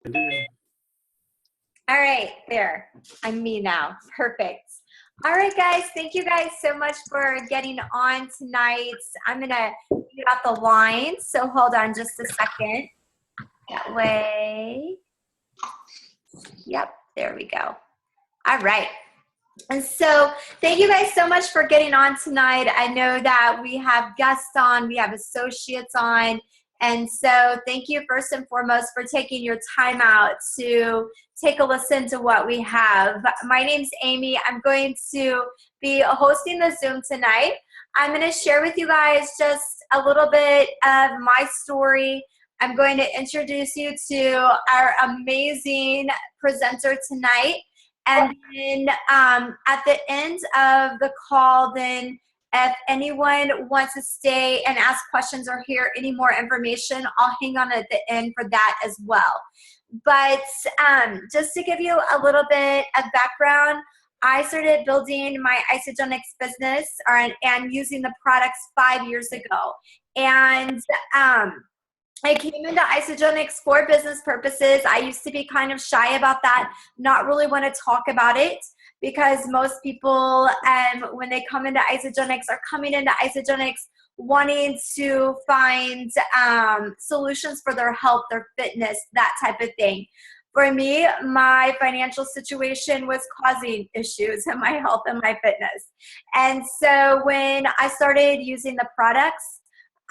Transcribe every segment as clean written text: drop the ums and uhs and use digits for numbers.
All right, there. I'm me now. Perfect. All right, guys. Thank you guys so much for getting on tonight. I'm going to get off the line, so hold on just a second. That way. Yep, there we go. All right. And so thank you guys so much for getting on tonight. I know that we have guests on, we have associates on. And so thank you first and foremost for taking your time out to take a listen to what we have. My name's Amy. I'm going to be hosting the Zoom tonight. I'm going to share with you guys just a little bit of my story. I'm going to introduce you to our amazing presenter tonight. And then at the end of the call, then if anyone wants to stay and ask questions or hear any more information, I'll hang on at the end for that as well. But just to give you a little bit of background, I started building my Isagenix business and using the products 5 years ago. And I came into Isagenix for business purposes. I used to be kind of shy about that, not really want to talk about it, because most people, when they come into Isagenix, are coming into Isagenix wanting to find solutions for their health, their fitness, that type of thing. For me, my financial situation was causing issues in my health and my fitness. And so when I started using the products,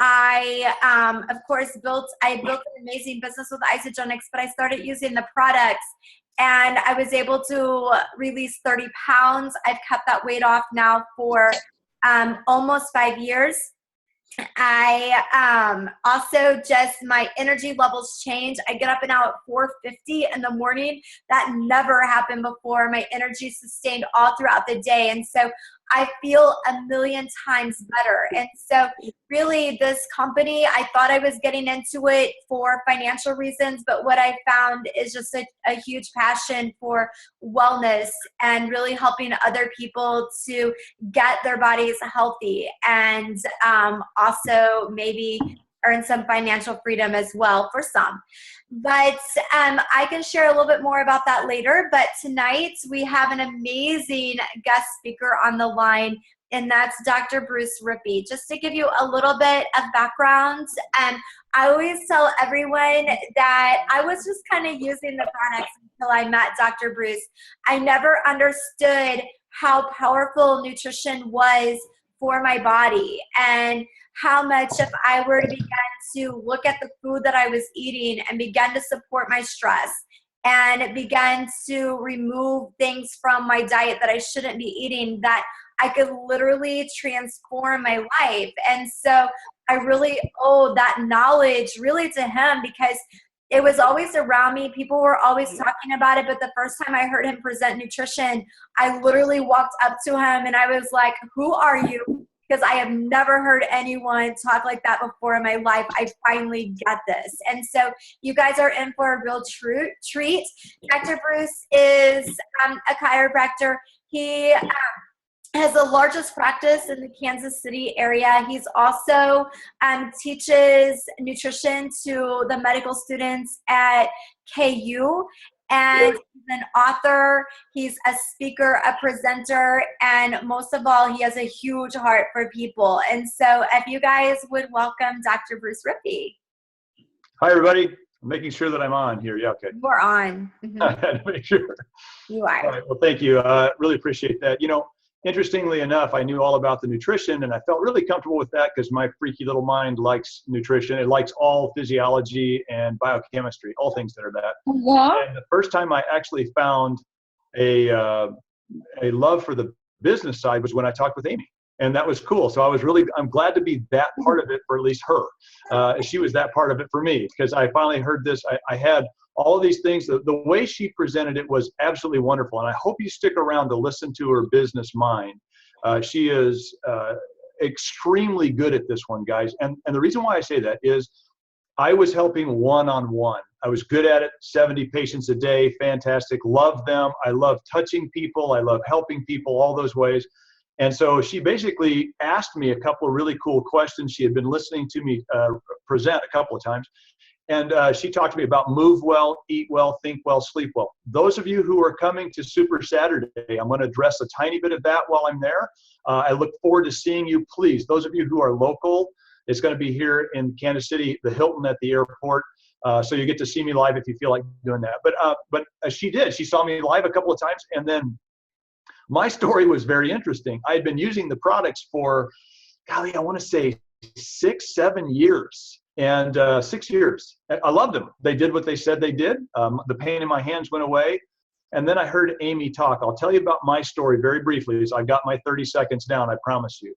of course, built an amazing business with Isagenix, but I started using the products and I was able to release 30 pounds. I've kept that weight off now for almost 5 years. I also just, my energy levels change. I get up and out at 4:50 in the morning. That never happened before. My energy sustained all throughout the day. And so I feel a million times better. And so really this company, I thought I was getting into it for financial reasons, but what I found is just a huge passion for wellness and really helping other people to get their bodies healthy and also maybe earn some financial freedom as well for some. But I can share a little bit more about that later. But tonight we have an amazing guest speaker on the line, and that's Dr. Bruce Rippey. Just to give you a little bit of background, I always tell everyone that I was just kind of using the products until I met Dr. Bruce. I never understood how powerful nutrition was for my body, and how much if I were to begin to look at the food that I was eating and begin to support my stress and began to remove things from my diet that I shouldn't be eating, that I could literally transform my life. And so I really owe that knowledge really to him, because it was always around me. People were always talking about it, but the first time I heard him present nutrition, I literally walked up to him and I was like, "Who are you?" Because I have never heard anyone talk like that before in my life. I finally get this. And so you guys are in for a real treat. Dr. Bruce is a chiropractor. He has the largest practice in the Kansas City area. He's also teaches nutrition to the medical students at KU. And he's an author, he's a speaker, a presenter, and most of all, he has a huge heart for people. And so if you guys would welcome Dr. Bruce Rippey. Hi, everybody. I'm making sure that I'm on here. Yeah, okay. You're on. I had to make sure. You are. All right, well, thank you. Really appreciate that. You know, interestingly enough, I knew all about the nutrition, and I felt really comfortable with that because my freaky little mind likes nutrition. It likes all physiology and biochemistry, all things that are that. And the first time I actually found a love for the business side was when I talked with Amy, and that was cool. So I'm glad to be that part of it for at least her. She was that part of it for me, because I finally heard this. I had all of these things. The way she presented it was absolutely wonderful, and I hope you stick around to listen to her business mind. She is extremely good at this one, guys. And the reason why I say that is I was helping one-on-one. I was good at it, 70 patients a day, fantastic, love them. I love touching people. I love helping people, all those ways. And so she basically asked me a couple of really cool questions. She had been listening to me present a couple of times. And she talked to me about move well, eat well, think well, sleep well. Those of you who are coming to Super Saturday, I'm going to address a tiny bit of that while I'm there. I look forward to seeing you. Please, those of you who are local, it's going to be here in Kansas City, the Hilton at the airport. So you get to see me live if you feel like doing that. But she did. She saw me live a couple of times. And then my story was very interesting. I had been using the products for, golly, I want to say 6, 7 years. And 6 years. I loved them. They did what they said they did. The pain in my hands went away. And then I heard Amy talk. I'll tell you about my story very briefly, as I've got my 30 seconds down, I promise you.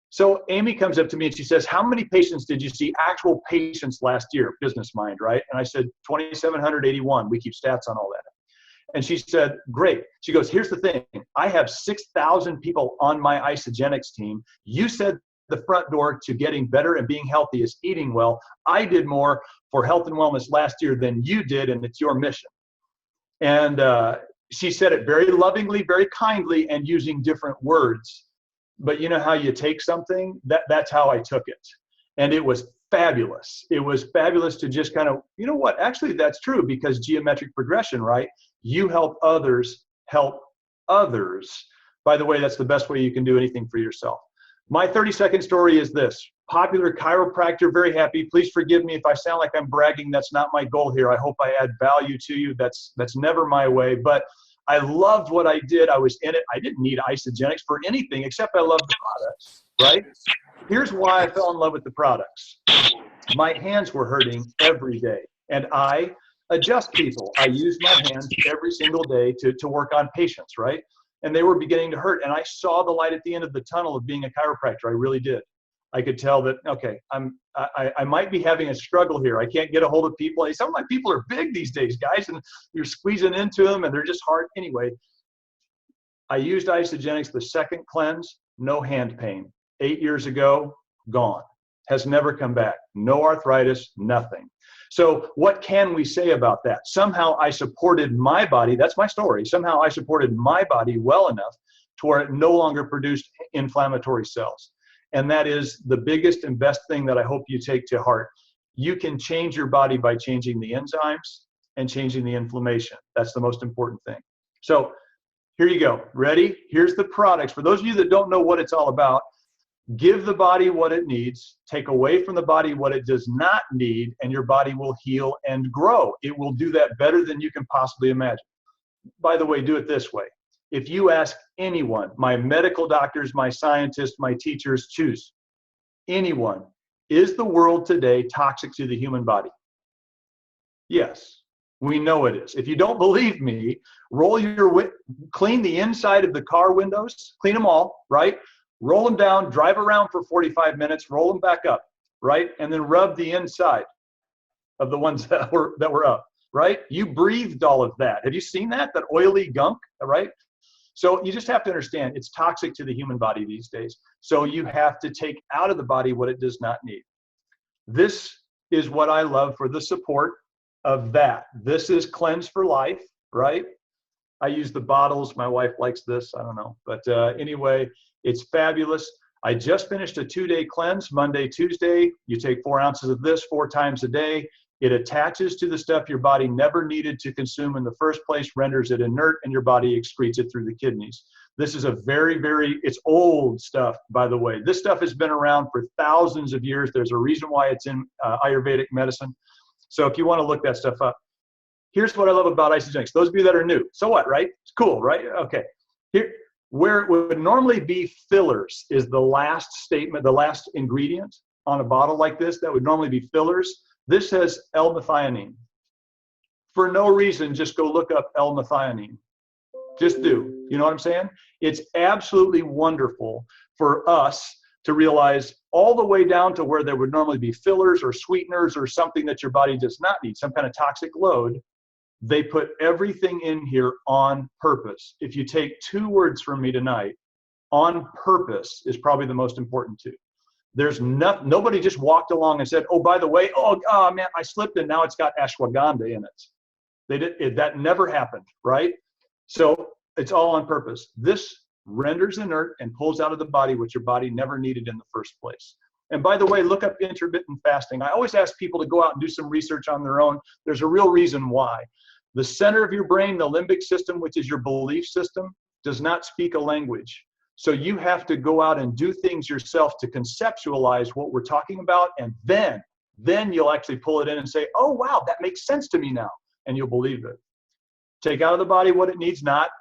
So Amy comes up to me and she says, how many patients did you see, actual patients last year? Business mind, right? And I said, 2,781. We keep stats on all that. And she said, great. She goes, here's the thing. I have 6,000 people on my Isagenix team. You said the front door to getting better and being healthy is eating well. I did more for health and wellness last year than you did, and it's your mission. And she said it very lovingly, very kindly, and using different words. But you know how you take something? That's how I took it. And it was fabulous. It was fabulous to just kind of, you know what, actually that's true, because geometric progression, right? You help others help others. By the way, that's the best way you can do anything for yourself. My 30-second story is this. Popular chiropractor, very happy. Please forgive me if I sound like I'm bragging. That's not my goal here. I hope I add value to you. That's never my way. But I loved what I did. I was in it. I didn't need Isagenix for anything except I loved the products, right? Here's why I fell in love with the products. My hands were hurting every day, and I adjust people. I use my hands every single day to work on patients, right? And they were beginning to hurt. And I saw the light at the end of the tunnel of being a chiropractor. I really did. I could tell that, okay, I might be having a struggle here. I can't get a hold of people. Some of my people are big these days, guys, and you're squeezing into them and they're just hard. Anyway, I used Isagenix, the second cleanse, no hand pain. 8 years ago, gone. Has never come back. No arthritis, nothing. So what can we say about that? Somehow I supported my body. That's my story. Somehow I supported my body well enough to where it no longer produced inflammatory cells. And that is the biggest and best thing that I hope you take to heart. You can change your body by changing the enzymes and changing the inflammation. That's the most important thing. So here you go. Ready? Here's the products. For those of you that don't know what it's all about, give the body what it needs, take away from the body what it does not need, and your body will heal and grow. It will do that better than you can possibly imagine. By the way, do it this way. If you ask anyone, my medical doctors, my scientists, my teachers, choose anyone, is the world today toxic to the human body? Yes, we know it is. If you don't believe me, clean the inside of the car windows, clean them all, right? Roll them down, drive around for 45 minutes, roll them back up, right? And then rub the inside of the ones that were up, right? You breathed all of that. Have you seen that oily gunk, right? So you just have to understand it's toxic to the human body these days. So you have to take out of the body what it does not need. This is what I love for the support of that. This is Cleanse for Life, right? I use the bottles. My wife likes this. I don't know. But anyway, it's fabulous. I just finished a 2-day cleanse, Monday, Tuesday. You take 4 ounces of this 4 times a day. It attaches to the stuff your body never needed to consume in the first place, renders it inert, and your body excretes it through the kidneys. This is a it's old stuff, by the way. This stuff has been around for thousands of years. There's a reason why it's in Ayurvedic medicine. So if you want to look that stuff up. Here's what I love about Isagenix. Those of you that are new, so what, right? It's cool, right? Okay. Here, where it would normally be fillers is the last statement, the last ingredient on a bottle like this. That would normally be fillers. This has L-methionine. For no reason, just go look up L-methionine. Just do. You know what I'm saying? It's absolutely wonderful for us to realize all the way down to where there would normally be fillers or sweeteners or something that your body does not need, some kind of toxic load. They put everything in here on purpose. If you take 2 words from me tonight, on purpose is probably the most important too. There's nobody just walked along and said, oh, by the way, oh man, I slipped and now it's got ashwagandha in it. That never happened, right? So it's all on purpose. This renders inert and pulls out of the body what your body never needed in the first place. And by the way, look up intermittent fasting. I always ask people to go out and do some research on their own. There's a real reason why. The center of your brain, the limbic system, which is your belief system, does not speak a language. So you have to go out and do things yourself to conceptualize what we're talking about, and then you'll actually pull it in and say, oh, wow, that makes sense to me now, and you'll believe it. Take out of the body what it needs not,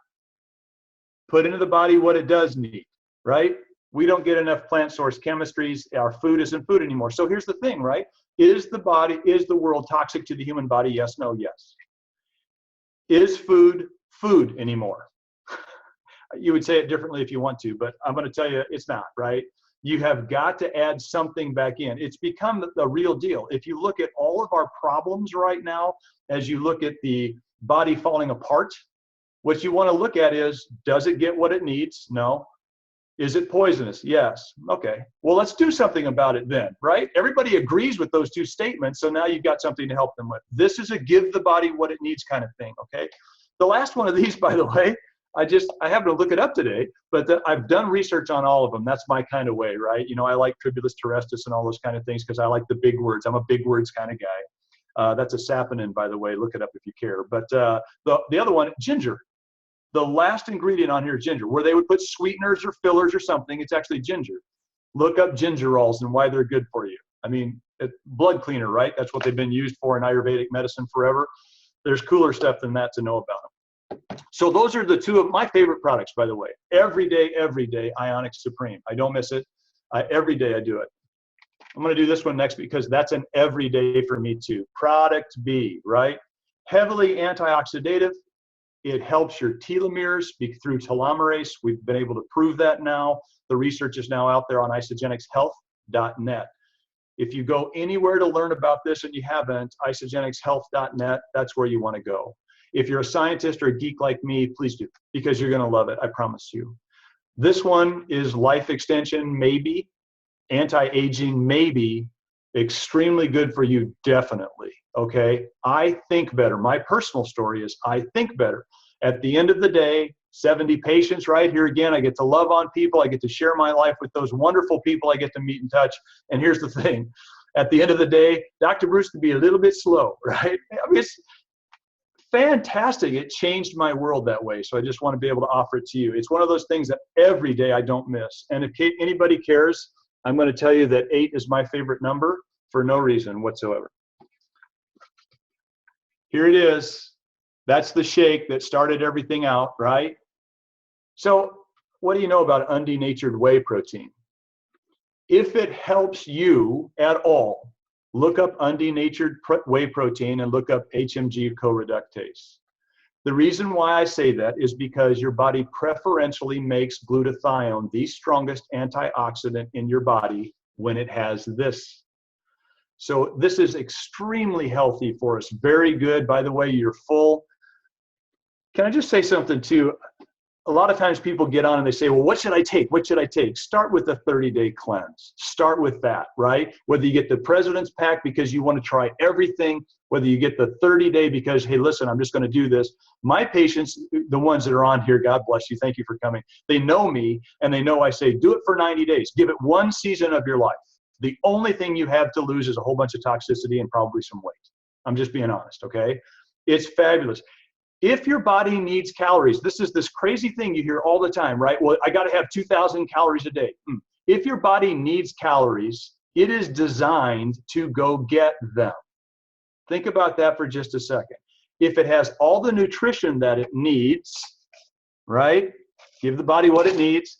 put into the body what it does need, right? We don't get enough plant source chemistries. Our food isn't food anymore. So here's the thing, right? Is the world toxic to the human body? Yes, no, yes. Is food food anymore? You would say it differently if you want to, but I'm going to tell you it's not, right? You have got to add something back in. It's become the real deal. If you look at all of our problems right now, as you look at the body falling apart, what you want to look at is, does it get what it needs? No. Is it poisonous? Yes. Okay. Well, let's do something about it then, right? Everybody agrees with those two statements, so now you've got something to help them with. This is a give the body what it needs kind of thing, okay? The last one of these, by the way, I happened to look it up today, but I've done research on all of them. That's my kind of way, right? You know, I like Tribulus terrestris and all those kind of things because I like the big words. I'm a big words kind of guy. That's a saponin, by the way. Look it up if you care. But the other one, ginger. The last ingredient on here is ginger. Where they would put sweeteners or fillers or something, it's actually ginger. Look up gingerols and why they're good for you. I mean, blood cleaner, right? That's what they've been used for in Ayurvedic medicine forever. There's cooler stuff than that to know about them. So those are the two of my favorite products, by the way. Every day, Ionic Supreme. I don't miss it. Every day I do it. I'm going to do this one next because that's an everyday for me too. Product B, right? Heavily antioxidative. It helps your telomeres through telomerase. We've been able to prove that now. The research is now out there on isogenicshealth.net. If you go anywhere to learn about this and you haven't, isogenicshealth.net, that's where you want to go. If you're a scientist or a geek like me, please do, because you're going to love it, I promise you. This one is life extension, maybe, anti-aging, maybe, extremely good for you, definitely, okay? I think better. My personal story is I think better. At the end of the day, 70 patients, right? Here again, I get to love on people. I get to share my life with those wonderful people I get to meet and touch. And here's the thing. At the end of the day, Dr. Bruce can be a little bit slow, right? I mean, it's fantastic. It changed my world that way. So I just want to be able to offer it to you. It's one of those things that every day I don't miss. And if anybody cares, I'm going to tell you that 8 is my favorite number for no reason whatsoever. Here it is. That's the shake that started everything out, right? So what do you know about undenatured whey protein? If it helps you at all, look up undenatured whey protein and look up HMG coreductase. The reason why I say that is because your body preferentially makes glutathione the strongest antioxidant in your body when it has this. So this is extremely healthy for us. Very good. By the way, you're full. Can I just say something too? A lot of times people get on and they say, well, what should I take? What should I take? Start with the 30-day cleanse. Start with that, right? Whether you get the President's Pack because you want to try everything, whether you get the 30-day because, hey, listen, I'm just going to do this. My patients, the ones that are on here, God bless you, thank you for coming. They know me and they know I say, do it for 90 days. Give it one season of your life. The only thing you have to lose is a whole bunch of toxicity and probably some weight. I'm just being honest, okay? It's fabulous. If your body needs calories, this is this crazy thing you hear all the time, right? Well, I got to have 2,000 calories a day. If your body needs calories, it is designed to go get them. Think about that for just a second. If it has all the nutrition that it needs, right? Give the body what it needs.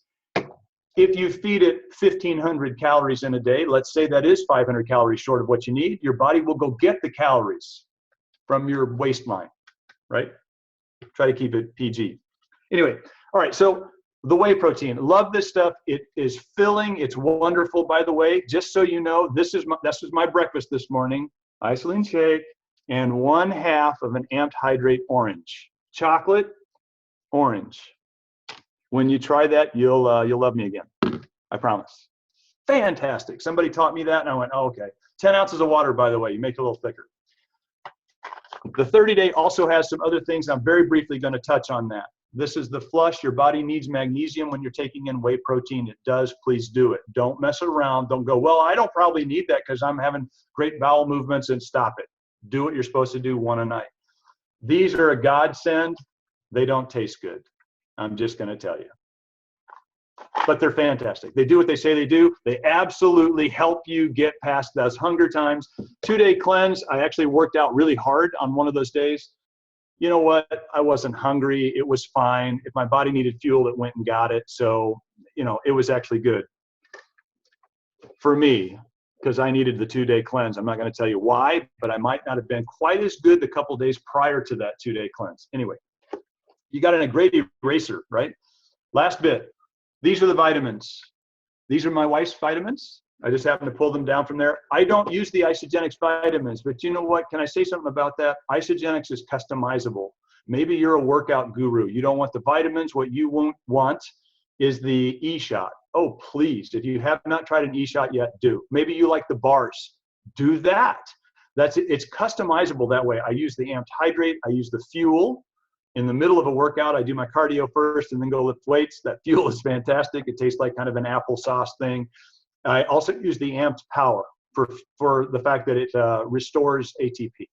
If you feed it 1,500 calories in a day, let's say that is 500 calories short of what you need, your body will go get the calories from your waistline, right? Try to keep it PG. Anyway, all right, so the whey protein, love this stuff. It is filling, it's wonderful. By the way, just so you know, this was my breakfast this morning, isolin shake, and 1/2 of an amped hydrate orange. Chocolate, orange. When you try that, you'll love me again. I promise. Fantastic. Somebody taught me that, and I went, oh, okay. 10 ounces of water, by the way. You make it a little thicker. The 30-day also has some other things. I'm very briefly going to touch on that. This is the flush. Your body needs magnesium when you're taking in whey protein. It does. Please do it. Don't mess around. Don't go, well, I don't probably need that because I'm having great bowel movements, and stop it. Do what you're supposed to do, one a night. These are a godsend. They don't taste good. I'm just going to tell you. But they're fantastic. They do what they say they do. They absolutely help you get past those hunger times. 2-day cleanse. I actually worked out really hard on one of those days. You know what? I wasn't hungry. It was fine. If my body needed fuel, it went and got it. So, it was actually good for me because I needed the 2-day cleanse. I'm not going to tell you why, but I might not have been quite as good the couple days prior to that 2-day cleanse. Anyway, you got a great eraser, right? Last bit. These are the vitamins. These are my wife's vitamins. I just happen to pull them down from there. I don't use the Isagenix vitamins, but you know what? Can I say something about that? Isagenix is customizable. Maybe you're a workout guru. You don't want the vitamins. What you won't want is the E-shot. Oh, please. If you have not tried an E-shot yet, do. Maybe you like the bars. Do that. It's customizable that way. I use the amped hydrate. I use the fuel. In the middle of a workout, I do my cardio first and then go lift weights. That fuel is fantastic. It tastes like kind of an applesauce thing. I also use the amped power for the fact that it restores ATP.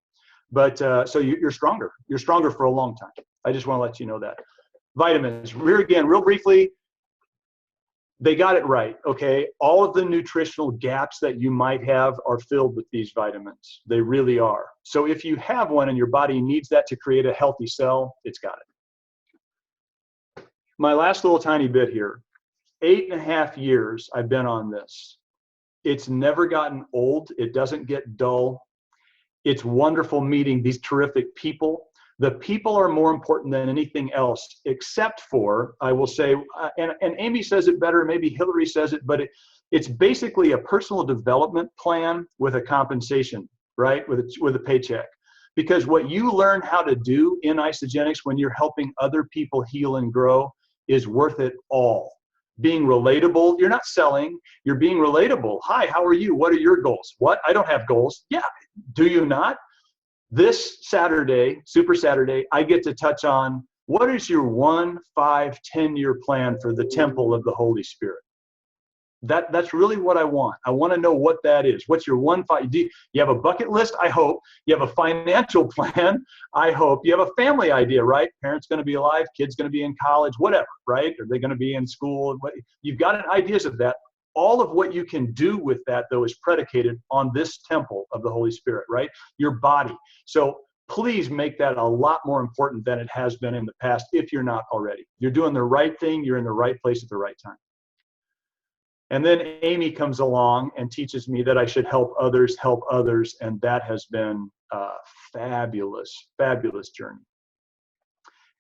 But so you're stronger. You're stronger for a long time. I just want to let you know that. Vitamins. Here again, real briefly, they got it right, okay? All of the nutritional gaps that you might have are filled with these vitamins. They really are. So if you have one and your body needs that to create a healthy cell, it's got it. My last little tiny bit here. 8.5 years I've been on this. It's never gotten old. It doesn't get dull. It's wonderful meeting these terrific people. The people are more important than anything else, except for, I will say, and Amy says it better, maybe Hillary says it, but it's basically a personal development plan with a compensation, right? With a paycheck. Because what you learn how to do in Isagenix when you're helping other people heal and grow is worth it all. Being relatable, you're not selling, you're being relatable. Hi, how are you? What are your goals? What? I don't have goals. Yeah, do you not? This Saturday, Super Saturday, I get to touch on what is your 1, 5, 10-year plan for the temple of the Holy Spirit? That's really what I want. I want to know what that is. What's your 1, 5? Do you have a bucket list? I hope. You have a financial plan? I hope. You have a family idea, right? Parents going to be alive, kids going to be in college, whatever, right? Are they going to be in school? You've got ideas of that. All of what you can do with that, though, is predicated on this temple of the Holy Spirit, right? Your body. So please make that a lot more important than it has been in the past if you're not already. You're doing the right thing. You're in the right place at the right time. And then Amy comes along and teaches me that I should help others, and that has been a fabulous, fabulous journey.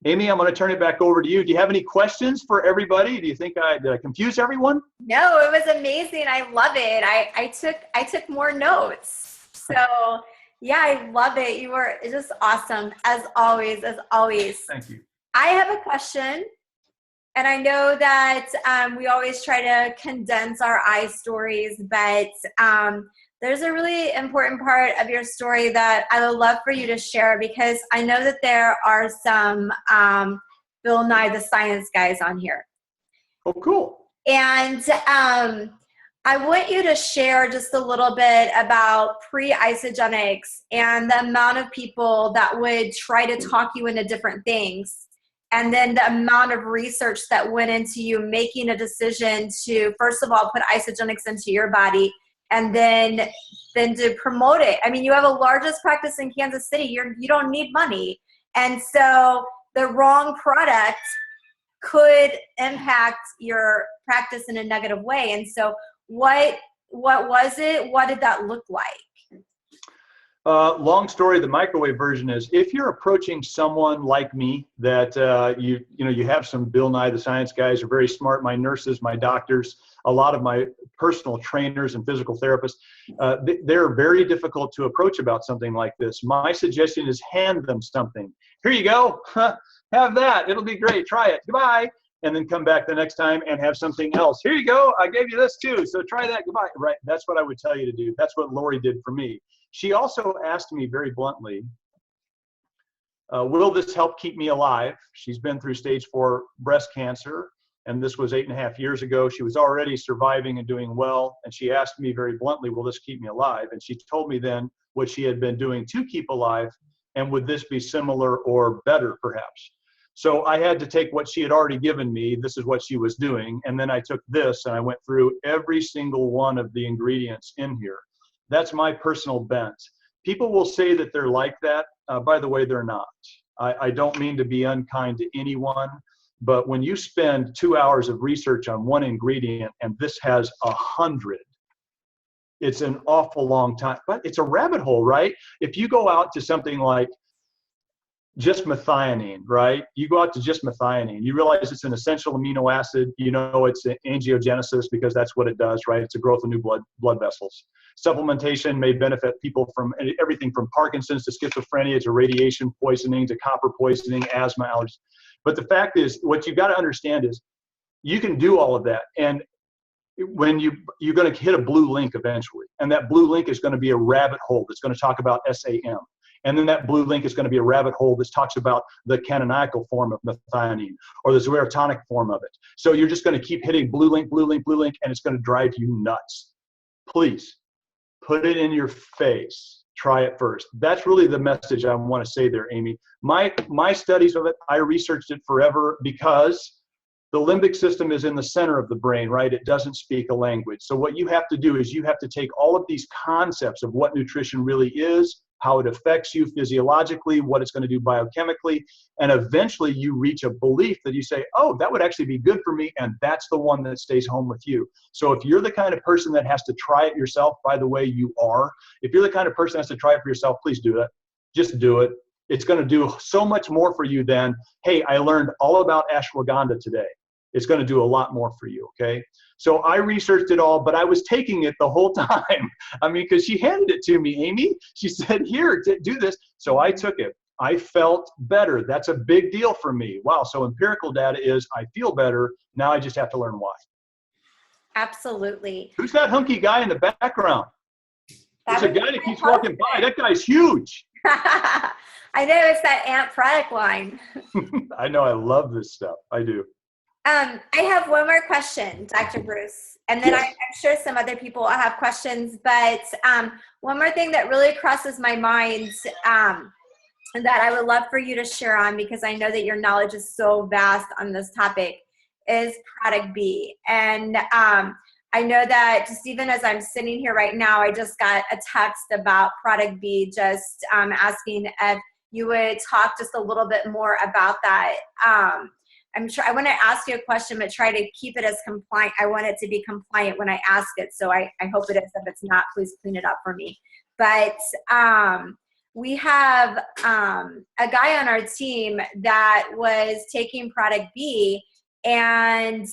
Amy, I'm going to turn it back over to you. Do you have any questions for everybody? Do you think did I confuse everyone? No, it was amazing. I love it. I took more notes. So yeah, I love it. You were just awesome as always, Thank you. I have a question. And I know that we always try to condense our stories, but there's a really important part of your story that I would love for you to share, because I know that there are some Bill Nye the Science guys on here. Oh, cool. And I want you to share just a little bit about pre-Isagenix and the amount of people that would try to talk you into different things. And then the amount of research that went into you making a decision to, first of all, put Isagenix into your body, and then to promote it. I mean, you have the largest practice in Kansas City. You don't need money. And so the wrong product could impact your practice in a negative way. And so what was it? What did that look like? Long story, the microwave version is, if you're approaching someone like me that you have some Bill Nye the Science guys are very smart, my nurses, my doctors, a lot of my personal trainers and physical therapists, they're very difficult to approach about something like this. My suggestion is hand them something. Here you go. Have that. It'll be great. Try it. Goodbye. And then come back the next time and have something else. Here you go. I gave you this too. So try that. Goodbye. Right. That's what I would tell you to do. That's what Lori did for me. She also asked me very bluntly, Will this help keep me alive? She's been through stage 4 breast cancer, and this was 8.5 years ago. She was already surviving and doing well, and she asked me very bluntly, will this keep me alive? And she told me then what she had been doing to keep alive, and would this be similar or better perhaps? So I had to take what she had already given me, this is what she was doing, and then I took this and I went through every single one of the ingredients in here. That's my personal bent. People will say that they're like that. By the way, they're not. I don't mean to be unkind to anyone, but when you spend 2 hours of research on one ingredient and this has 100, it's an awful long time, but it's a rabbit hole, right? If you go out to something like just methionine, right? You go out to just methionine, you realize it's an essential amino acid, you know it's an angiogenesis because that's what it does, right? It's a growth of new blood vessels. Supplementation may benefit people from everything from Parkinson's to schizophrenia to radiation poisoning to copper poisoning, asthma, allergies. But the fact is, what you've got to understand is you can do all of that. And when you're going to hit a blue link eventually, and that blue link is going to be a rabbit hole that's going to talk about SAM. And then that blue link is going to be a rabbit hole that talks about the canonical form of methionine or the zoerotonic form of it. So you're just going to keep hitting blue link, blue link, blue link, and it's going to drive you nuts. Please put it in your face. Try it first. That's really the message I want to say there, Amy. My studies of it, I researched it forever because the limbic system is in the center of the brain, right? It doesn't speak a language. So what you have to do is you have to take all of these concepts of what nutrition really is, how it affects you physiologically, what it's going to do biochemically, and eventually you reach a belief that you say, oh, that would actually be good for me, and that's the one that stays home with you. So if you're the kind of person that has to try it yourself, by the way, you are. If you're the kind of person that has to try it for yourself, please do it. Just do it. It's going to do so much more for you than, hey, I learned all about ashwagandha today. It's going to do a lot more for you, okay? So I researched it all, but I was taking it the whole time. I mean, because she handed it to me, Amy. She said, here, do this. So I took it. I felt better. That's a big deal for me. Wow, so empirical data is I feel better. Now I just have to learn why. Absolutely. Who's that hunky guy in the background? There's a guy that keeps walking by. That guy's huge. I know, it's that Ant product line. I know, I love this stuff. I do. I have one more question, Dr. Bruce, and then Yes. I'm sure some other people will have questions, but one more thing that really crosses my mind that I would love for you to share on, because I know that your knowledge is so vast on this topic, is product B. And I know that just even as I'm sitting here right now, I just got a text about product B, just asking if you would talk just a little bit more about that. I'm sure I want to ask you a question, but try to keep it as compliant. I want it to be compliant when I ask it. So I hope it is. If it's not, please clean it up for me. But we have a guy on our team that was taking product B, and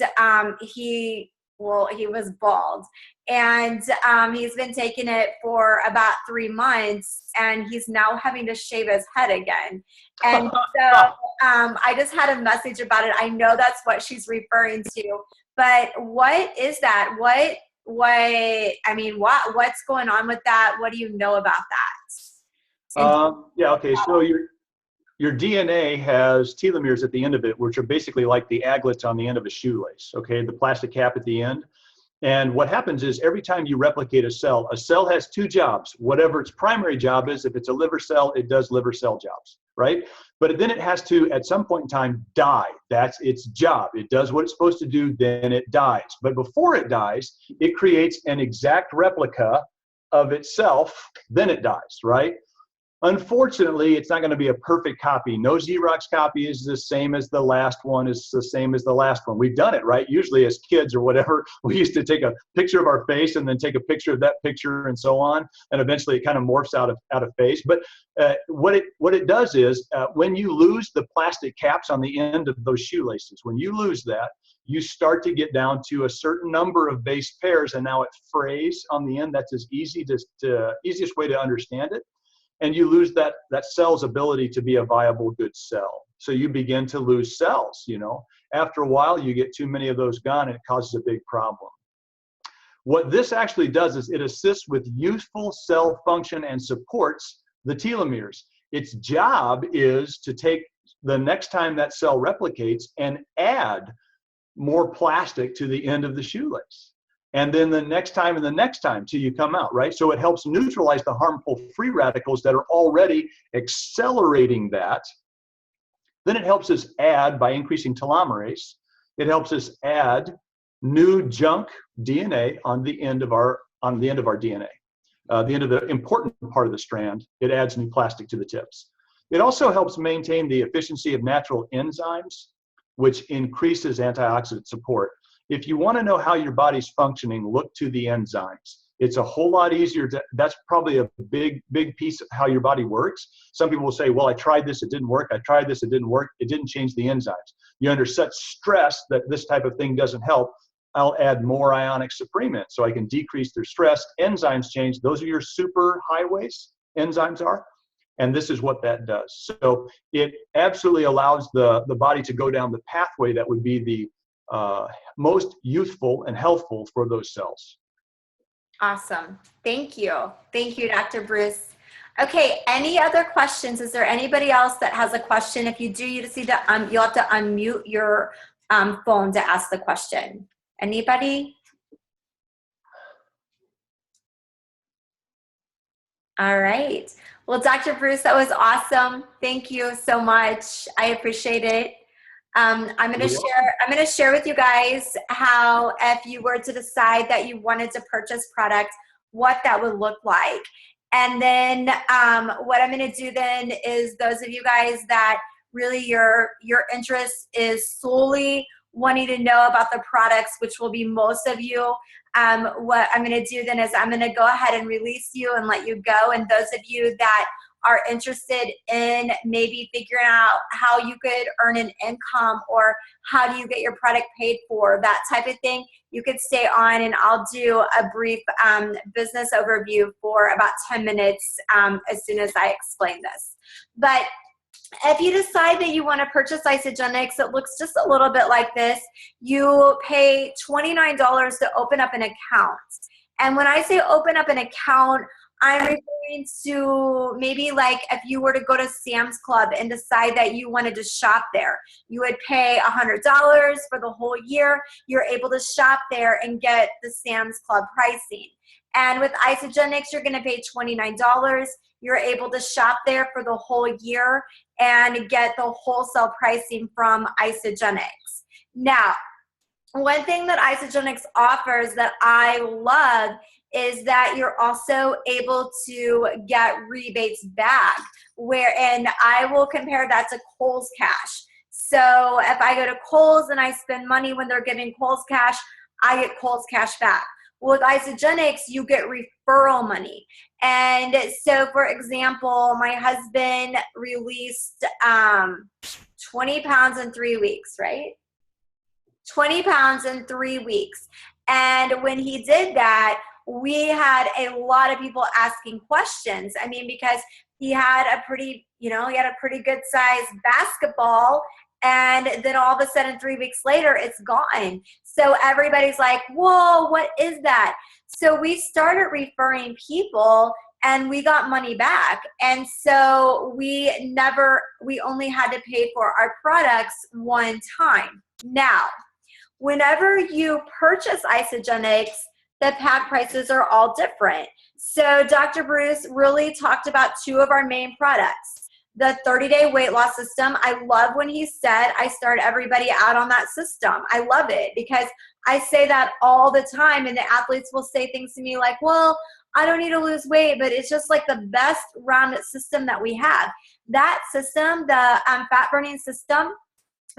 he was bald, and he's been taking it for about 3 months, and he's now having to shave his head again. And so I just had a message about it. I know that's what she's referring to, but what is that? What's going on with that? What do you know about that? Yeah, okay, so your DNA has telomeres at the end of it, which are basically like the aglets on the end of a shoelace, okay, the plastic cap at the end. And what happens is every time you replicate a cell has 2 jobs. Whatever its primary job is, if it's a liver cell, it does liver cell jobs, right? But then it has to, at some point in time, die. That's its job. It does what it's supposed to do, then it dies. But before it dies, it creates an exact replica of itself, then it dies, right? Unfortunately, it's not going to be a perfect copy. No Xerox copy is the same as the last one, is the same as the last one. We've done it, right? Usually as kids or whatever, we used to take a picture of our face and then take a picture of that picture and so on. And eventually it kind of morphs out of face. But what it does is when you lose the plastic caps on the end of those shoelaces, when you lose that, you start to get down to a certain number of base pairs, and now it frays on the end. That's as easiest way to understand it. And you lose that cell's ability to be a viable good cell. So you begin to lose cells, you know. After a while, you get too many of those gone, and it causes a big problem. What this actually does is it assists with useful cell function and supports the telomeres. Its job is to take the next time that cell replicates and add more plastic to the end of the shoelace. And then the next time and the next time till you come out, right? So it helps neutralize the harmful free radicals that are already accelerating that. Then it helps us add, by increasing telomerase, it helps us add new junk DNA on the end of our DNA. The end of the important part of the strand, it adds new plastic to the tips. It also helps maintain the efficiency of natural enzymes, which increases antioxidant support. If you want to know how your body's functioning, look to the enzymes. It's a whole lot easier that's probably a big piece of how your body works. Some people will say, well, I tried this, it didn't work. I tried this, it didn't work. It didn't change the enzymes. You're under such stress that this type of thing doesn't help. I'll add more ionic supplement so I can decrease their stress. Enzymes change. Those are your super highways, enzymes are. And this is what that does. So it absolutely allows the body to go down the pathway that would be the most youthful and healthful for those cells. Awesome. Thank you. Thank you, Dr. Bruce. Okay, any other questions? Is there anybody else that has a question? If you do, you just need to you'll have to unmute your phone to ask the question. Anybody? All right. Well, Dr. Bruce, that was awesome. Thank you so much. I appreciate it. I'm going to share with you guys how, if you were to decide that you wanted to purchase product, what that would look like. And then what I'm going to do then is, those of you guys that really your interest is solely wanting to know about the products, which will be most of you, what I'm going to do then is I'm going to go ahead and release you and let you go. And those of you that are interested in maybe figuring out how you could earn an income, or how do you get your product paid for, that type of thing, you could stay on and I'll do a brief business overview for about 10 minutes as soon as I explain this. But if you decide that you want to purchase Isagenix, it looks just a little bit like this. You pay $29 to open up an account. And when I say open up an account, I'm referring to maybe like if you were to go to Sam's Club and decide that you wanted to shop there. You would pay $100 for the whole year. You're able to shop there and get the Sam's Club pricing. And with Isagenix, you're going to pay $29. You're able to shop there for the whole year and get the wholesale pricing from Isagenix. Now, one thing that Isagenix offers that I love is that you're also able to get rebates back, and I will compare that to Kohl's Cash. So if I go to Kohl's and I spend money when they're giving Kohl's Cash, I get Kohl's Cash back. Well, with Isagenix, you get referral money. And so, for example, my husband released 20 pounds in 3 weeks, right? 20 pounds in 3 weeks. And when he did that, we had a lot of people asking questions. I mean, because he had a pretty good size basketball, and then all of a sudden 3 weeks later, it's gone. So everybody's like, whoa, what is that? So we started referring people and we got money back. And so we only had to pay for our products one time. Now, whenever you purchase Isagenix, the pack prices are all different. So Dr. Bruce really talked about two of our main products. The 30-day weight loss system. I love when he said, I start everybody out on that system. I love it because I say that all the time, and the athletes will say things to me like, well, I don't need to lose weight, but it's just like the best rounded system that we have. That system, the fat burning system,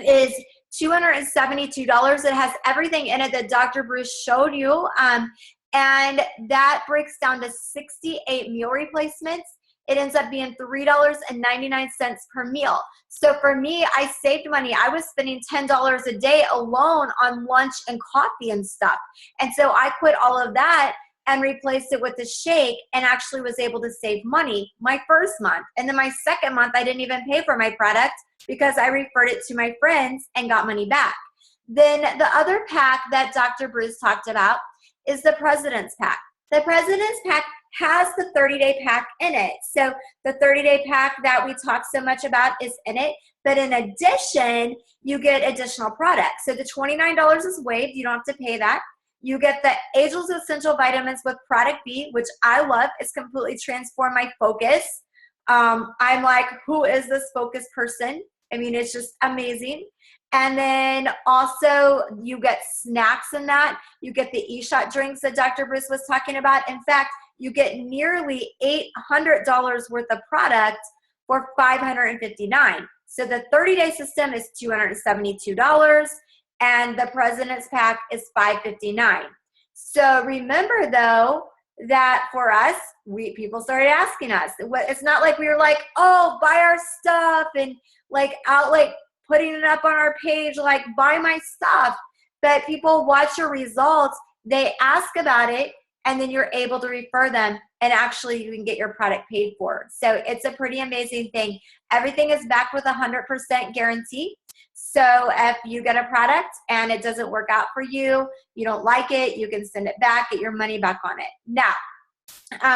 is $272. It has everything in it that Dr. Bruce showed you, and that breaks down to 68 meal replacements. It ends up being $3.99 per meal. So for me, I saved money. I was spending $10 a day alone on lunch and coffee and stuff. And so I quit all of that and replaced it with a shake, and actually was able to save money my first month. And then my second month, I didn't even pay for my product because I referred it to my friends and got money back. Then the other pack that Dr. Bruce talked about is the President's Pack. The President's Pack has the 30-day pack in it. So the 30-day pack that we talk so much about is in it. But in addition, you get additional products. So the $29 is waived. You don't have to pay that. You get the Angel's Essential Vitamins with Product B, which I love. It's completely transformed my focus. I'm like, who is this focus person? I mean, it's just amazing. And then also you get snacks in that. You get the eShot drinks that Dr. Bruce was talking about. In fact, you get nearly $800 worth of product for $559. So the 30-day system is $272, and the President's Pack is $559. So remember, though, that for us, people started asking us. It's not like we were like, oh, buy our stuff and like out like putting it up on our page, like buy my stuff. But people watch your results, they ask about it, and then you're able to refer them, and actually you can get your product paid for. So it's a pretty amazing thing. Everything is backed with 100% guarantee. So if you get a product and it doesn't work out for you, you don't like it, you can send it back, get your money back on it. Now,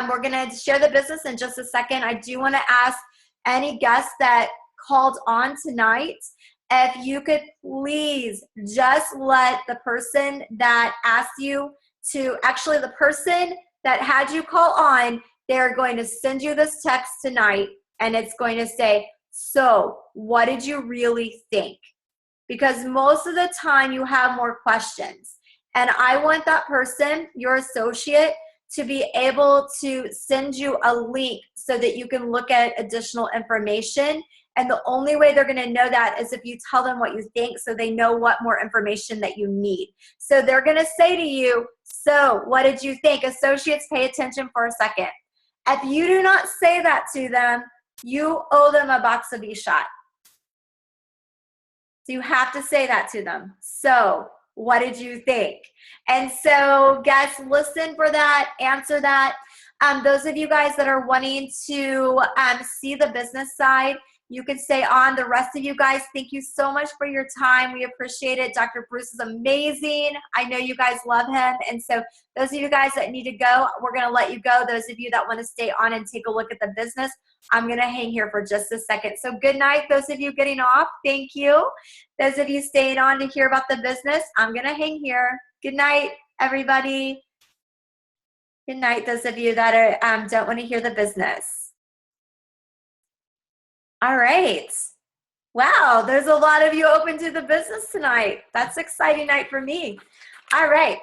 we're going to share the business in just a second. I do want to ask any guests that called on tonight, if you could please just let the person that asked you to, actually the person that had you call on, they're going to send you this text tonight, and it's going to say, so what did you really think? Because most of the time you have more questions. And I want that person, your associate, to be able to send you a link so that you can look at additional information. And the only way they're going to know that is if you tell them what you think, so they know what more information that you need. So they're going to say to you, so what did you think? Associates, pay attention for a second. If you do not say that to them, you owe them a box of eShot. So you have to say that to them. So what did you think? And so guys, listen for that, answer that. Those of you guys that are wanting to see the business side, you can stay on. The rest of you guys, thank you so much for your time. We appreciate it. Dr. Bruce is amazing. I know you guys love him. And so those of you guys that need to go, we're going to let you go. Those of you that want to stay on and take a look at the business, I'm going to hang here for just a second. So good night. Those of you getting off, thank you. Those of you staying on to hear about the business, I'm going to hang here. Good night, everybody. Good night, those of you that are, don't want to hear the business. All right. Wow, there's a lot of you open to the business tonight. That's an exciting night for me. All right.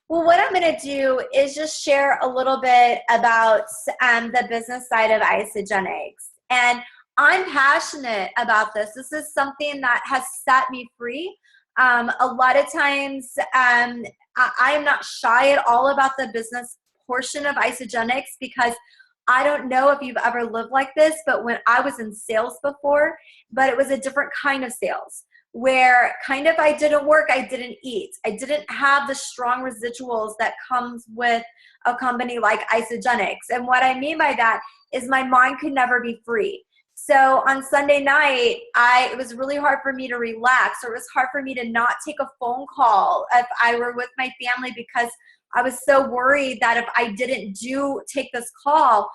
Well, what I'm going to do is just share a little bit about the business side of Isagenix. And I'm passionate about this. This is something that has set me free. A lot of times, I am not shy at all about the business portion of Isagenix, because I don't know if you've ever lived like this, but when I was in sales before, but it was a different kind of sales, where kind of I didn't work, I didn't eat. I didn't have the strong residuals that comes with a company like Isagenix. And what I mean by that is my mind could never be free. So on Sunday night, it was really hard for me to relax, or it was hard for me to not take a phone call if I were with my family, because I was so worried that if I didn't take this call,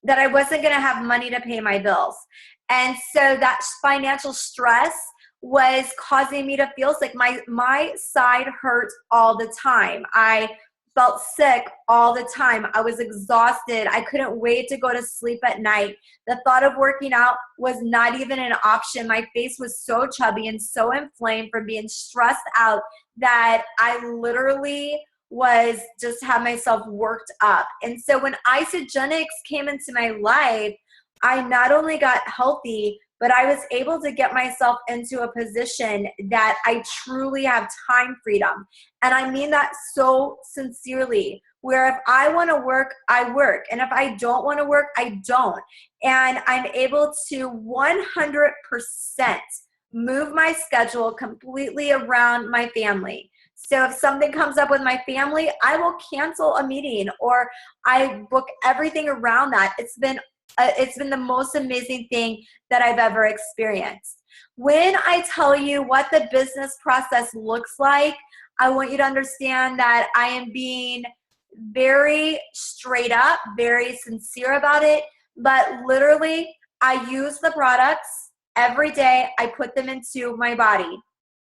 that I wasn't going to have money to pay my bills. And so that financial stress was causing me to feel sick. My side hurt all the time. I felt sick all the time. I was exhausted. I couldn't wait to go to sleep at night. The thought of working out was not even an option. My face was so chubby and so inflamed from being stressed out that I literally was just had myself worked up. And so when Isagenix came into my life, I not only got healthy, but I was able to get myself into a position that I truly have time freedom. And I mean that so sincerely, where if I want to work, I work. And if I don't want to work, I don't. And I'm able to 100% move my schedule completely around my family. So if something comes up with my family, I will cancel a meeting, or I book everything around that. It's been the most amazing thing that I've ever experienced. When I tell you what the business process looks like, I want you to understand that I am being very straight up, very sincere about it, but literally I use the products every day. I put them into my body.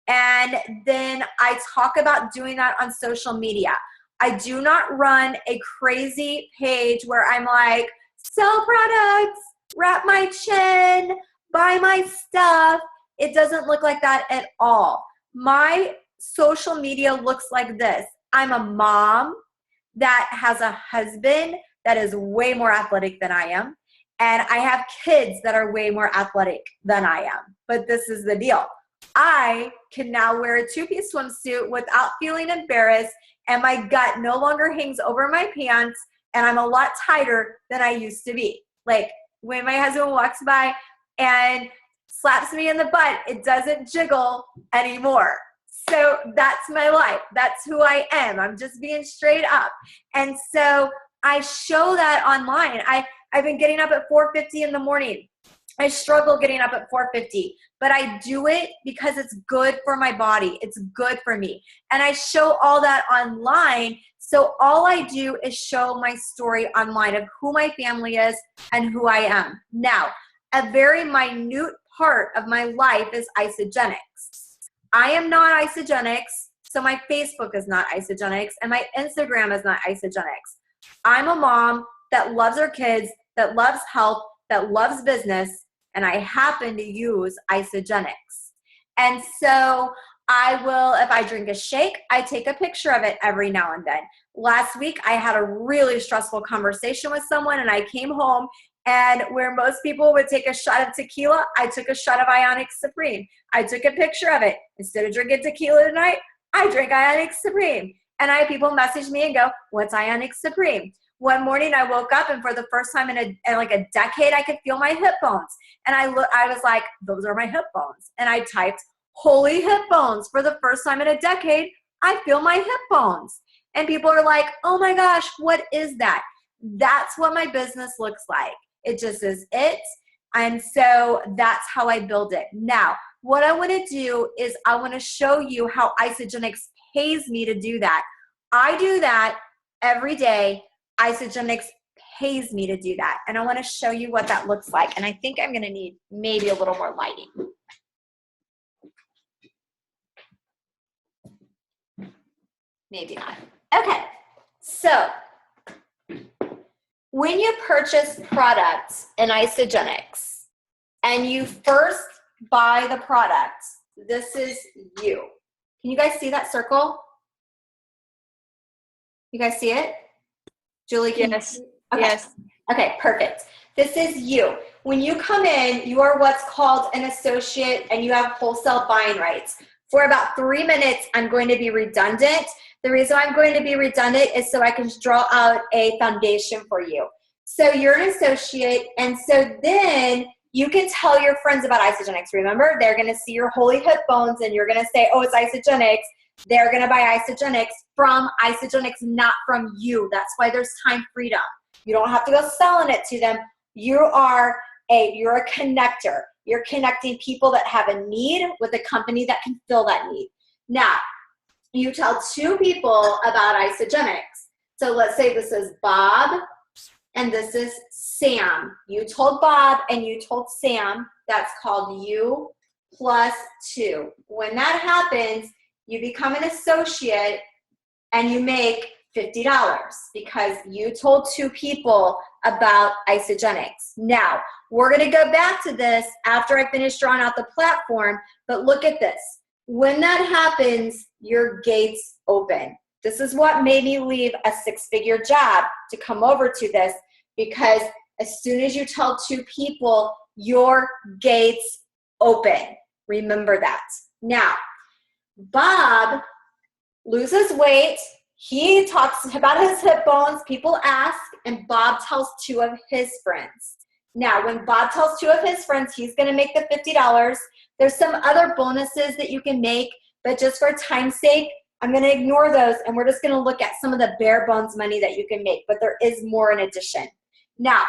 And then I talk about doing that on social media. I do not run a crazy page where I'm like, sell products, wrap my chin, buy my stuff. It doesn't look like that at all. My social media looks like this. I'm a mom that has a husband that is way more athletic than I am. And I have kids that are way more athletic than I am. But this is the deal. I can now wear a two-piece swimsuit without feeling embarrassed, and my gut no longer hangs over my pants, and I'm a lot tighter than I used to be. Like when my husband walks by and slaps me in the butt, it doesn't jiggle anymore. So that's my life. That's who I am. I'm just being straight up. And so I show that online. I've been getting up at 4:50 in the morning. I struggle getting up at 4:50, but I do it because it's good for my body. It's good for me. And I show all that online. So all I do is show my story online of who my family is and who I am. Now, a very minute part of my life is Isagenix. I am not Isagenix, so my Facebook is not Isagenix, and my Instagram is not Isagenix. I'm a mom that loves her kids, that loves health, that loves business, and I happen to use Isagenix. And so I will, if I drink a shake, I take a picture of it every now and then. Last week, I had a really stressful conversation with someone, and I came home, and where most people would take a shot of tequila, I took a shot of Ionic Supreme. I took a picture of it. Instead of drinking tequila tonight, I drank Ionic Supreme. And I have people message me and go, what's Ionic Supreme? One morning I woke up, and for the first time in like a decade, I could feel my hip bones. And I was like, those are my hip bones. And I typed, holy hip bones. For the first time in a decade, I feel my hip bones. And people are like, oh my gosh, what is that? That's what my business looks like. It just is it. And so that's how I build it. Now, what I want to do is I want to show you how Isagenix pays me to do that. I do that every day. Isagenix pays me to do that. And I want to show you what that looks like. And I think I'm going to need maybe a little more lighting. Maybe not. Okay. So when you purchase products in Isagenix and you first buy the product, this is you. Can you guys see that circle? You guys see it? Julie, can yes. you? Okay. Yes. Okay, perfect. This is you. When you come in, you are what's called an associate, and you have wholesale buying rights. For about 3 minutes, I'm going to be redundant. The reason I'm going to be redundant is so I can draw out a foundation for you. So you're an associate, and so then you can tell your friends about Isagenix. Remember, they're going to see your holy hip bones, and you're going to say, oh, it's Isagenix. They're going to buy Isagenix from Isagenix, not from you. That's why there's time freedom. You don't have to go selling it to them. You're a connector. You're connecting people that have a need with a company that can fill that need. Now, you tell 2 people about Isagenix. So let's say this is Bob and this is Sam. You told Bob and you told Sam. That's called you plus 2. When that happens, you become an associate and you make $50 because you told 2 people about Isagenix. Now, we're going to go back to this after I finish drawing out the platform, but look at this. When that happens, your gates open. This is what made me leave a 6-figure job to come over to this, because as soon as you tell 2 people, your gates open. Remember that. Now, Bob loses weight. He talks about his hip bones. People ask, and Bob tells 2 of his friends. Now, when Bob tells 2 of his friends, he's going to make the $50. There's some other bonuses that you can make, but just for time's sake, I'm going to ignore those, and we're just going to look at some of the bare bones money that you can make, but there is more in addition. Now,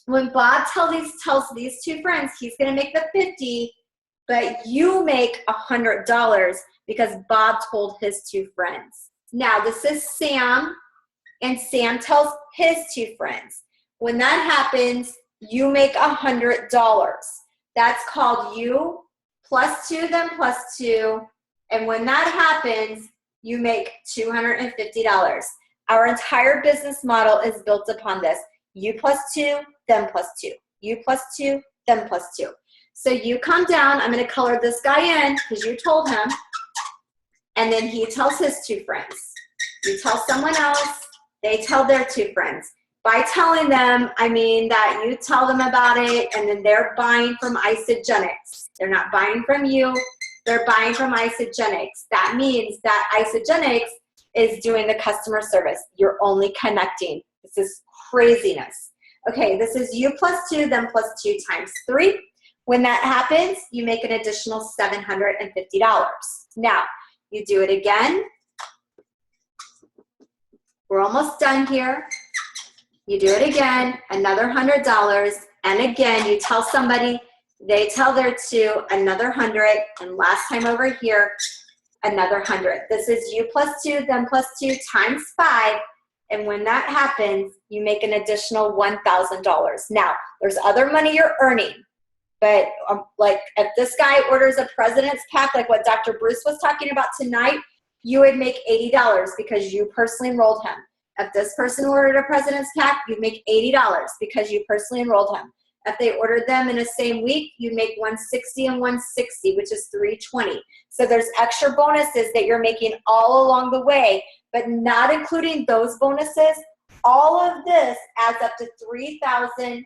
when Bob tells these 2 friends, he's going to make the $50, but you make $100 because Bob told his 2 friends. Now, this is Sam. and Sam tells his 2 friends. When that happens, you make $100. That's called you plus 2, then plus 2. And when that happens, you make $250. Our entire business model is built upon this. You plus 2, then plus 2. You plus 2, then plus 2. So you come down. I'm going to color this guy in because you told him. And then he tells his 2 friends. You tell someone else. They tell their 2 friends. By telling them, I mean that you tell them about it, and then they're buying from Isagenix. They're not buying from you. They're buying from Isagenix. That means that Isagenix is doing the customer service. You're only connecting. This is craziness. Okay, this is you plus 2, then plus 2 times 3. When that happens, you make an additional $750. Now, you do it again. We're almost done here. You do it again, another $100, and again, you tell somebody, they tell their 2, another 100, and last time over here, another 100. This is you plus 2, then plus 2 times 5, and when that happens, you make an additional $1,000. Now, there's other money you're earning, but like if this guy orders a President's Pack, like what Dr. Bruce was talking about tonight, you would make $80 because you personally enrolled him. If this person ordered a President's Pack, you'd make $80 because you personally enrolled him. If they ordered them in the same week, you'd make $160 and $160, which is $320. So there's extra bonuses that you're making all along the way, but not including those bonuses. All of this adds up to $3,050.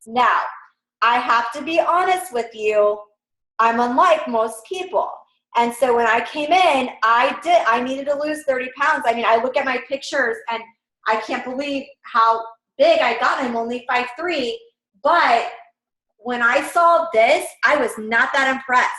Now, I have to be honest with you. I'm unlike most people. And so when I came in, I needed to lose 30 pounds. I mean, I look at my pictures and I can't believe how big I got. I'm only 5'3", but when I saw this, I was not that impressed.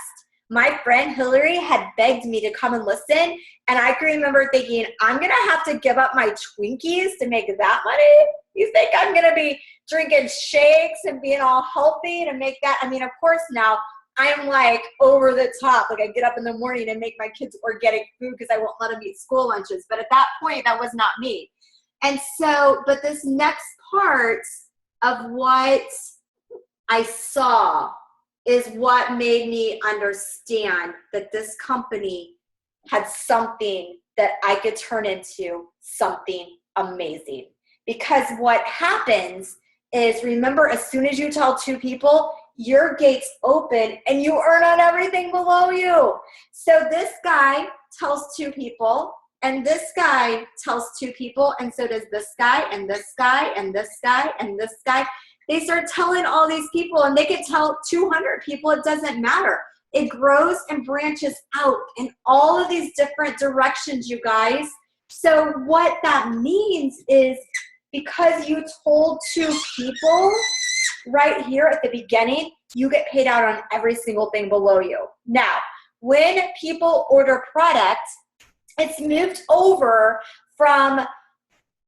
My friend Hillary had begged me to come and listen, and I can remember thinking, I'm going to have to give up my Twinkies to make that money? You think I'm going to be drinking shakes and being all healthy to make that? I mean, of course now, I'm like over the top. Like I get up in the morning and make my kids organic food because I won't let them eat school lunches. But at that point, that was not me. And so, but this next part of what I saw is what made me understand that this company had something that I could turn into something amazing. Because what happens is, remember, as soon as you tell 2 people, your gates open and you earn on everything below you. So this guy tells 2 people, and this guy tells 2 people, and so does this guy, and this guy, and this guy, and this guy. They start telling all these people, and they could tell 200 people. It doesn't matter. It grows and branches out in all of these different directions, you guys. So what that means is, because you told 2 people right here at the beginning, you get paid out on every single thing below you. Now, when people order product, it's moved over from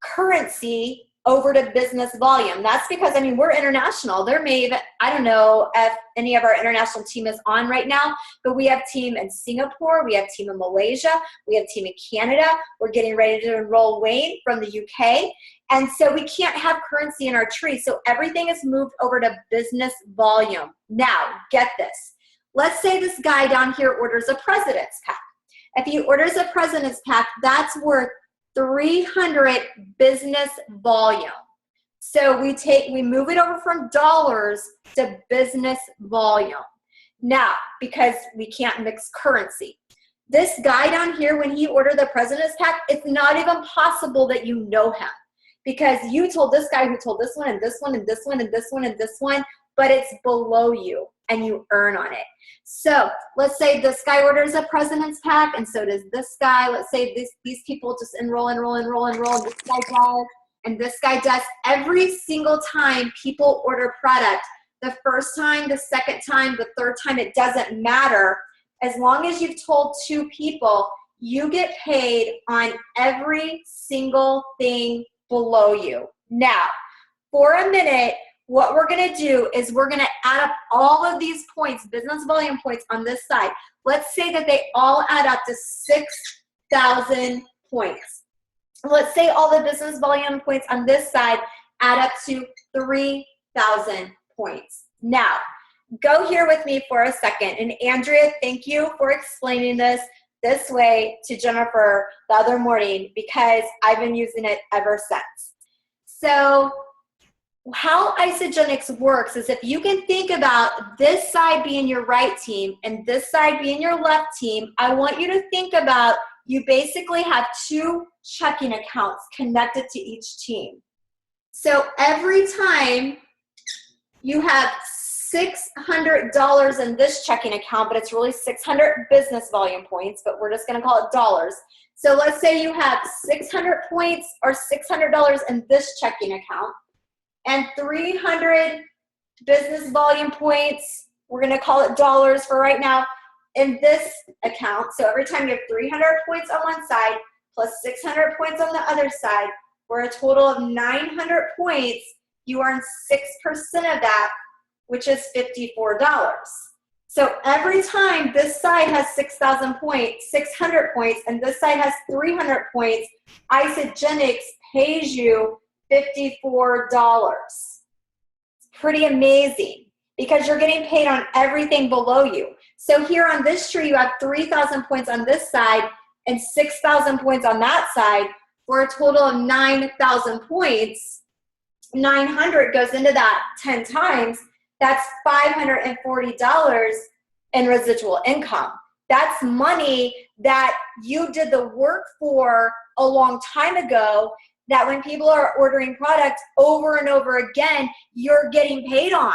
currency over to business volume. That's because, I mean, we're international. There may, I don't know if any of our international team is on right now, but we have team in Singapore, we have team in Malaysia, we have team in Canada. We're getting ready to enroll Wayne from the UK. And so we can't have currency in our tree. So everything is moved over to business volume. Now, get this. Let's say this guy down here orders a President's Pack. If he orders a President's Pack, that's worth 300 business volume. So we move it over from dollars to business volume. Now, because we can't mix currency. This guy down here, when he ordered the President's Pack, it's not even possible that you know him. Because you told this guy who told this one and this one and this one and this one and this one, but it's below you and you earn on it. So let's say this guy orders a President's Pack, and so does this guy. Let's say these people just enroll. This guy does, and this guy does. Every single time people order product, the first time, the second time, the third time, it doesn't matter. As long as you've told 2 people, you get paid on every single thing below you. Now, for a minute, what we're going to do is we're going to add up all of these points, business volume points on this side. Let's say that they all add up to 6,000 points. let's say all the business volume points on this side add up to 3,000 points. Now, go here with me for a second. And Andrea, thank you for explaining this way to Jennifer the other morning, because I've been using it ever since. So how Isagenix works is, if you can think about this side being your right team and this side being your left team, I want you to think about, you basically have two checking accounts connected to each team. So every time you have $600 in this checking account, but it's really 600 business volume points, but we're just going to call it dollars. So let's say you have 600 points or $600 in this checking account, and 300 business volume points, we're going to call it dollars for right now, in this account. So every time you have 300 points on one side plus 600 points on the other side, for a total of 900 points, you earn 6% of that, which is $54. So every time this side has 6,000 points, 600 points, and this side has 300 points, Isagenix pays you $54. It's pretty amazing, because you're getting paid on everything below you. So here on this tree, you have 3,000 points on this side and 6,000 points on that side, for a total of 9,000 points. 900 goes into that 10 times. That's $540 in residual income. That's money that you did the work for a long time ago, that when people are ordering products over and over again, you're getting paid on.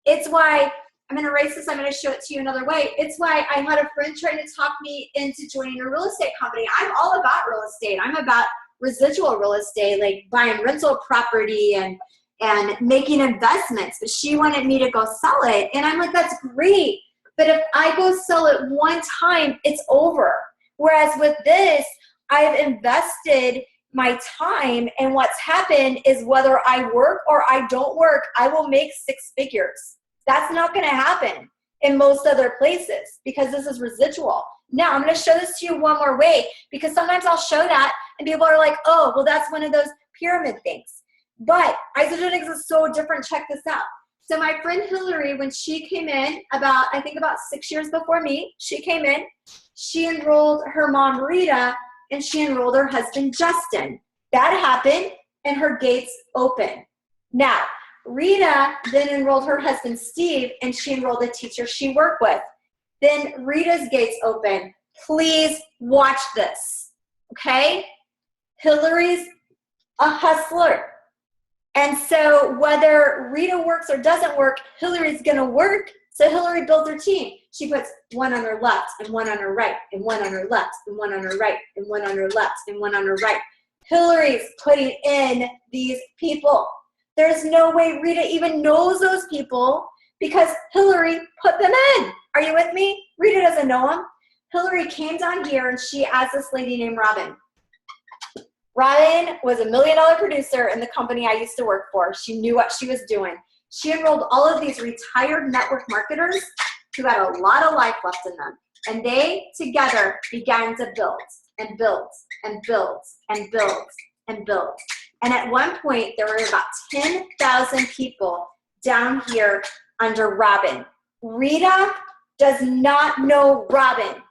It's why, I'm going to erase this, I'm going to show it to you another way. It's why I had a friend trying to talk me into joining a real estate company. I'm all about real estate. I'm about residual real estate, like buying rental property and making investments. But she wanted me to go sell it. And I'm like, that's great. But if I go sell it one time, it's over. Whereas with this, I've invested my time, and what's happened is, whether I work or I don't work, I will make 6 figures. That's not going to happen in most other places, because this is residual. Now, I'm going to show this to you one more way, because sometimes I'll show that and people are like, oh, well, that's one of those pyramid things. But Isagenix is so different. Check this out. So my friend Hillary, when she came in I think about 6 years before me, she came in, she enrolled her mom, Rita, and she enrolled her husband, Justin. That happened, and her gates open. Now, Rita then enrolled her husband, Steve, and she enrolled a teacher she worked with. Then Rita's gates open. Please watch this, okay? Hillary's a hustler. And so whether Rita works or doesn't work, Hillary's going to work. So Hillary builds her team. She puts one on her left and one on her right and one on her left and one on her right and one on her left and one on her right. Hillary's putting in these people. There's no way Rita even knows those people, because Hillary put them in. Are you with me? Rita doesn't know them. Hillary came down here and she asked this lady named Robin. Robin was a $1 million producer in the company I used to work for. She knew what she was doing. She enrolled all of these retired network marketers who had a lot of life left in them. And they together began to build and build and build and build and build. And at one point, there were about 10,000 people down here under Robin. Rita does not know Robin.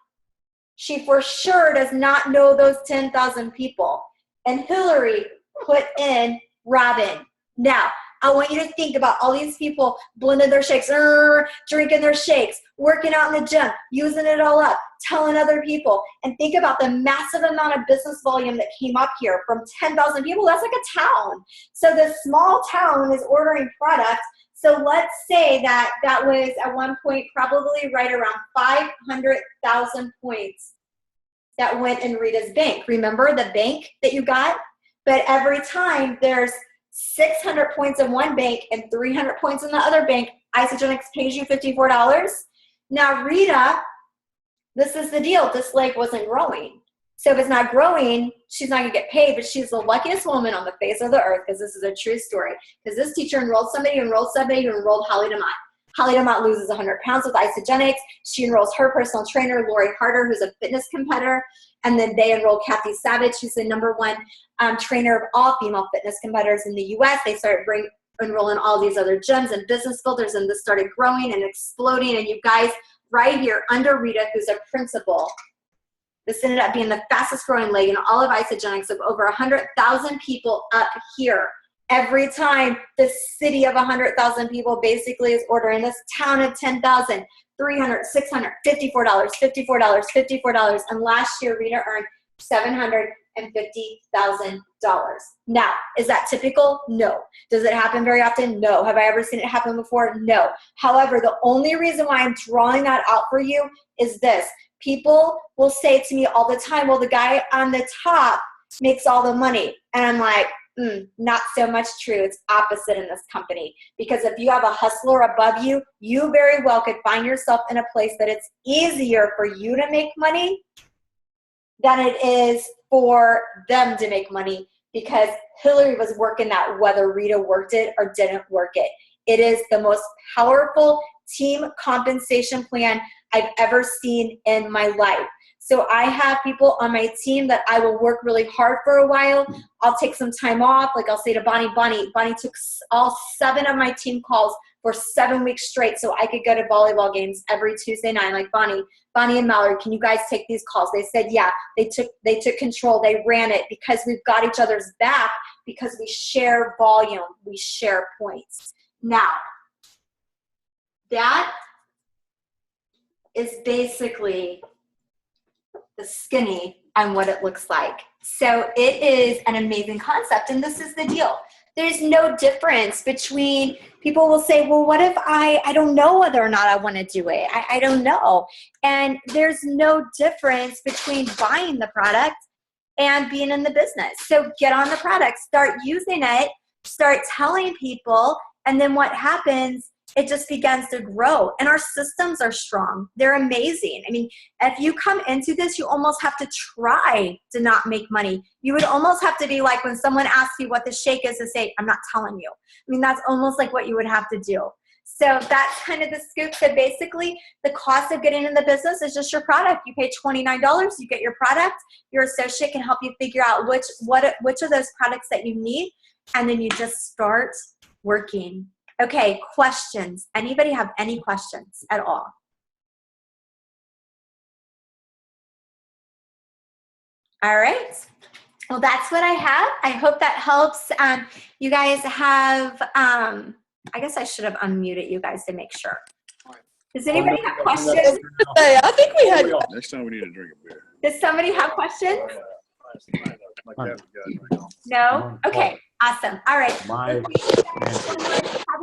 She for sure does not know those 10,000 people. And Hillary put in Robin. Now, I want you to think about all these people blending their shakes, drinking their shakes, working out in the gym, using it all up, telling other people, and think about the massive amount of business volume that came up here from 10,000 people. That's like a town. So this small town is ordering products. So let's say that was at one point probably right around 500,000 points that went in Rita's bank. Remember the bank that you got? But every time there's 600 points in one bank and 300 points in the other bank, Isagenix pays you $54. Now, Rita, this is the deal. This lake wasn't growing. So if it's not growing, she's not going to get paid, but she's the luckiest woman on the face of the earth, because this is a true story. Because this teacher enrolled somebody who enrolled Holly DeMott. Holly Demott loses 100 pounds with Isagenix. She enrolls her personal trainer, Lori Harder, who's a fitness competitor. And then they enrolled Kathy Savage, who's the #1 trainer of all female fitness competitors in the U.S. They started enrolling all these other gyms and business builders, and this started growing and exploding. And you guys, right here under Rita, who's a principal, this ended up being the fastest growing leg in all of Isagenix, of over 100,000 people up here. Every time the city of 100,000 people basically is ordering, this town of 10,000, $300, $600, $54, $54, $54. And last year, Rita earned $750,000. Now, is that typical? No. Does it happen very often? No. Have I ever seen it happen before? No. However, the only reason why I'm drawing that out for you is this. People will say to me all the time, well, the guy on the top makes all the money. And I'm like, not so much true. It's opposite in this company. Because if you have a hustler above you, you very well could find yourself in a place that it's easier for you to make money than it is for them to make money, because Hillary was working that whether Rita worked it or didn't work it. It is the most powerful team compensation plan I've ever seen in my life. So I have people on my team that I will work really hard for a while. I'll take some time off. Like I'll say to Bonnie took all 7 of my team calls for 7 weeks straight so I could go to volleyball games every Tuesday night. Like Bonnie and Mallory, can you guys take these calls? They said, yeah, they took control. They ran it because we've got each other's back, because we share volume, we share points. Now, that is basically the skinny and what it looks like. So it is an amazing concept, and this is the deal. There's no difference between, people will say, well, what if I don't know whether or not I want to do it. I don't know. And there's no difference between buying the product and being in the business. So get on the product, start using it, start telling people, and then what happens, it just begins to grow. And our systems are strong. They're amazing. I mean, if you come into this, you almost have to try to not make money. You would almost have to be like when someone asks you what the shake is, to say, I'm not telling you. I mean, that's almost like what you would have to do. So that's kind of the scoop. So basically, the cost of getting in the business is just your product. You pay $29, you get your product. Your associate can help you figure out which of those products that you need, and then you just start working. Okay, questions. Anybody have any questions at all? All right. Well, that's what I have. I hope that helps. You guys have, I guess I should have unmuted you guys to make sure. Does anybody have questions? I think we had. Next time we need to drink a beer. Does somebody have questions? No? Okay, awesome. All right. Have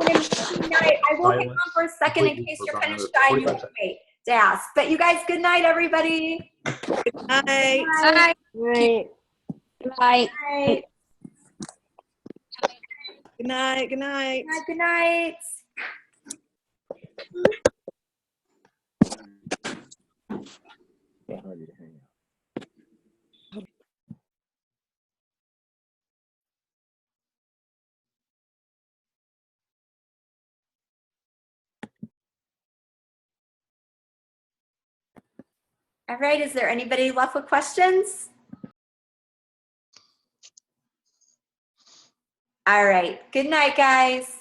an amazing night. I will hang on for a second in case you're kind of shy and you won't wait to ask. But you guys, good night, everybody. Good night. Bye. Right. Good night. Bye. Good night. Good night. Good night. All right, is there anybody left with questions? All right, good night, guys.